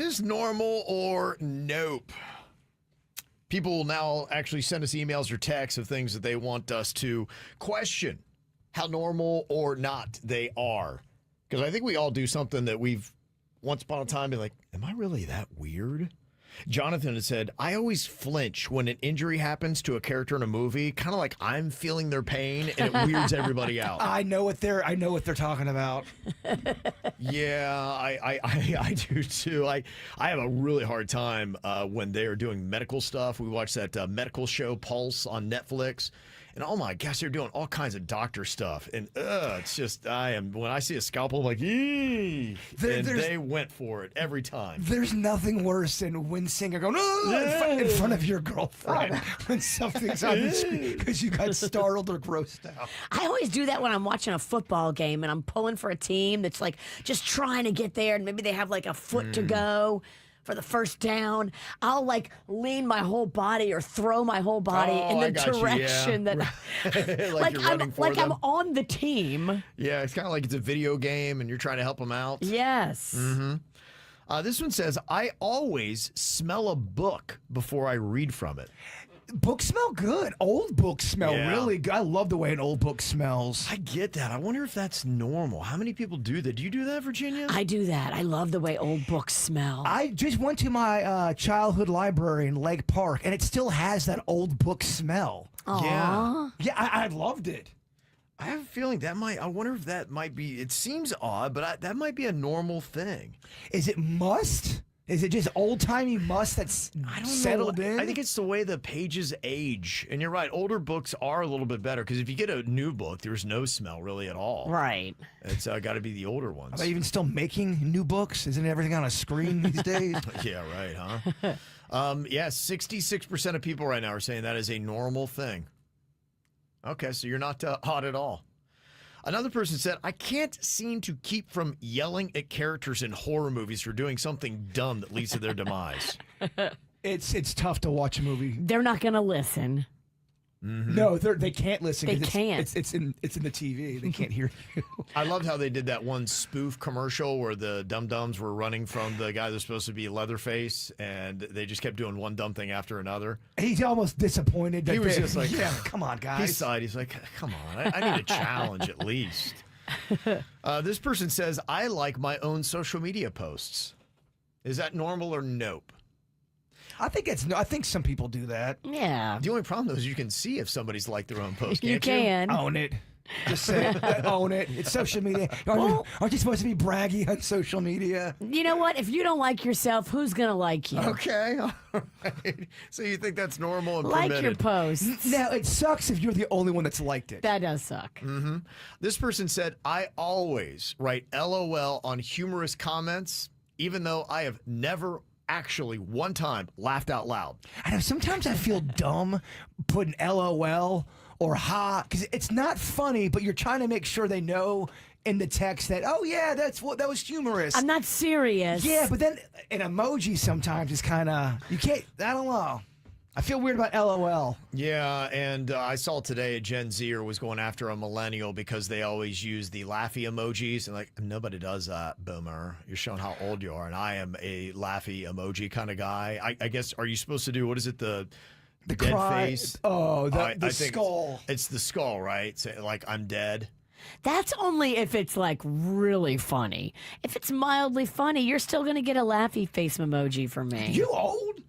this normal or nope? People will now actually send us emails or texts of things that they want us to question how normal or not they are. Because I think we all do something that we've once upon a time been like, am I really that weird? Jonathan has said, I always flinch when an injury happens to a character in a movie, kind of like I'm feeling their pain, and it weirds everybody out. I know what they're talking about. Yeah, I do too. I have a really hard time when they are doing medical stuff. We watch that medical show Pulse on Netflix. And oh my gosh, they're doing all kinds of doctor stuff. And it's just, when I see a scalpel, I'm like, eee. And they went for it every time. There's nothing worse than wincing or going, in front of your girlfriend when something's on the screen because you got startled or grossed out. I always do that when I'm watching a football game and I'm pulling for a team that's like just trying to get there and maybe they have like a foot to go for the first down. I'll like lean my whole body or throw my whole body in the direction that I'm on the team. Yeah, it's kind of like it's a video game and you're trying to help them out. Yes. Mm-hmm. This one says, I always smell a book before I read from it. Books smell good. Old books smell really good. I love the way an old book smells. I get that. I wonder if that's normal. How many people do that? Do you do that, Virginia? I do that. I love the way old books smell. I just went to my childhood library in Lake Park, and it still has that old book smell. Aww. Yeah, I loved it. I have a feeling I wonder if that might be, it seems odd, but that might be a normal thing. Is it must? Is it just old-timey must that's settled in? I think it's the way the pages age. And you're right, older books are a little bit better because if you get a new book, there's no smell really at all. Right. It's got to be the older ones. Are they even still making new books? Isn't everything on a screen these days? Yeah, right, huh? 66% of people right now are saying that is a normal thing. Okay, so you're not odd at all. Another person said, I can't seem to keep from yelling at characters in horror movies for doing something dumb that leads to their demise. It's tough to watch a movie. They're not going to listen. Mm-hmm. No, they can't listen. They can't. It's in the TV. They can't hear you. I loved how they did that one spoof commercial where the dum-dums were running from the guy that's supposed to be Leatherface, and they just kept doing one dumb thing after another. He's almost disappointed. That he was just like, yeah, come on, guys. He sighed. He's like, come on, I need a challenge at least. This person says, I like my own social media posts. Is that normal or nope? I think some people do that. Yeah. The only problem, though, is you can see if somebody's liked their own post, can't you? You can. Own it. Just say it. Own it. It's social media. Aren't you supposed to be braggy on social media? You know what? If you don't like yourself, who's going to like you? Okay. All right. So you think that's normal and like permitted. your posts. Now, it sucks if you're the only one that's liked it. That does suck. Mm-hmm. This person said, I always write LOL on humorous comments, even though I have never actually one time laughed out loud. I know sometimes I feel dumb putting LOL or ha because it's not funny, but you're trying to make sure they know in the text that, oh yeah, that was humorous. I'm not serious. Yeah, but then an emoji sometimes is kind of, you can't, I don't know. I feel weird about LOL. Yeah, and I saw today a Gen Zer was going after a millennial because they always use the laughy emojis. And like, nobody does that, boomer. You're showing how old you are. And I am a laughy emoji kind of guy. I guess, are you supposed to do, what is it, the dead cry face? Oh, the skull. It's the skull, right? So, like, I'm dead. That's only if it's like really funny. If it's mildly funny, you're still going to get a laughy face emoji from me. You old?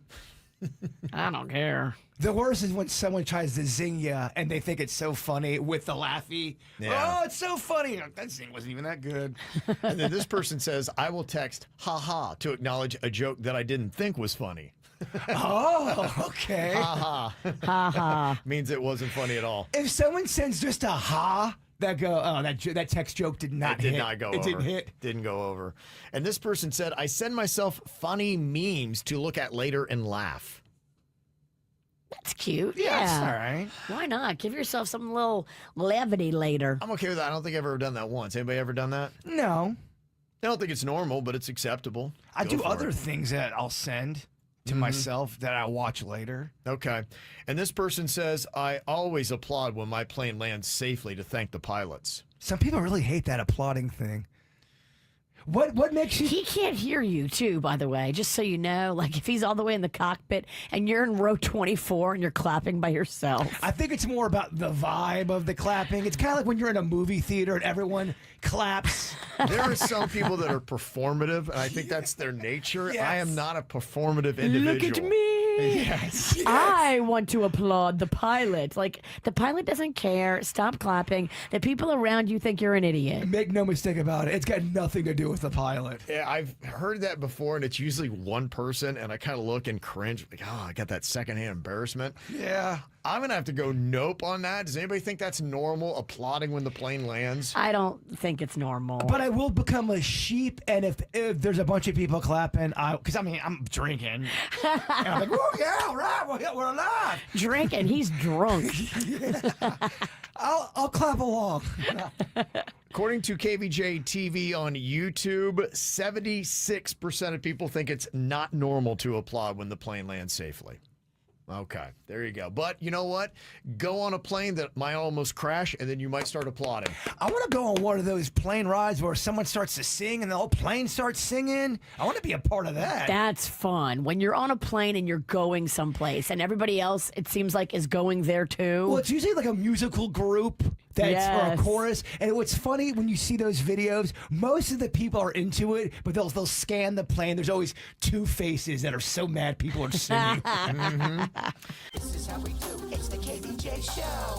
I don't care. The worst is when someone tries to zing you and they think it's so funny with the laughy. Yeah. Oh, it's so funny. That zing wasn't even that good. And then this person says, I will text ha-ha to acknowledge a joke that I didn't think was funny. Oh, okay. Ha-ha. Ha-ha. Means it wasn't funny at all. If someone sends just a ha, that text joke did not hit. It did not go over. It didn't hit. Didn't go over. And this person said, I send myself funny memes to look at later and laugh. That's cute. Yeah, Yeah. that's all right. Why not? Give yourself some little levity later. I'm okay with that. I don't think I've ever done that once. Anybody ever done that? No. I don't think it's normal, but it's acceptable. I Go do for other it. things that I'll send to myself that I watch later. Okay. And this person says, I always applaud when my plane lands safely to thank the pilots. Some people really hate that applauding thing. What makes you? He can't hear you, too, by the way, just so you know. Like, if he's all the way in the cockpit and you're in row 24 and you're clapping by yourself. I think it's more about the vibe of the clapping. It's kind of like when you're in a movie theater and everyone claps. There are some people that are performative, and I think that's their nature. Yes. I am not a performative individual. Look at me. Yes. I want to applaud the pilot. Like, the pilot doesn't care. Stop clapping. The people around you think you're an idiot. Make no mistake about it. It's got nothing to do with the pilot. Yeah, I've heard that before, and it's usually one person, and I kind of look and cringe, like, oh, I got that secondhand embarrassment. Yeah. I'm going to have to go nope on that. Does anybody think that's normal, applauding when the plane lands? I don't think it's normal. But I will become a sheep, and if there's a bunch of people clapping, because I'm drinking, and I'm like, oh yeah, all right, we're alive. Drinking, he's drunk. I'll clap along. According to KVJ TV on YouTube, 76% of people think it's not normal to applaud when the plane lands safely. Okay, there you go. But you know what? Go on a plane that might almost crash, and then you might start applauding. I want to go on one of those plane rides where someone starts to sing and the whole plane starts singing. I want to be a part of that. That's fun. When you're on a plane and you're going someplace and everybody else, it seems like, is going there too. Well, it's usually like a musical group or a Yes. chorus. And what's funny when you see those videos, most of the people are into it, but they'll scan the plane. There's always two faces that are so mad people are singing. This is how we do. It's the KVJ Show.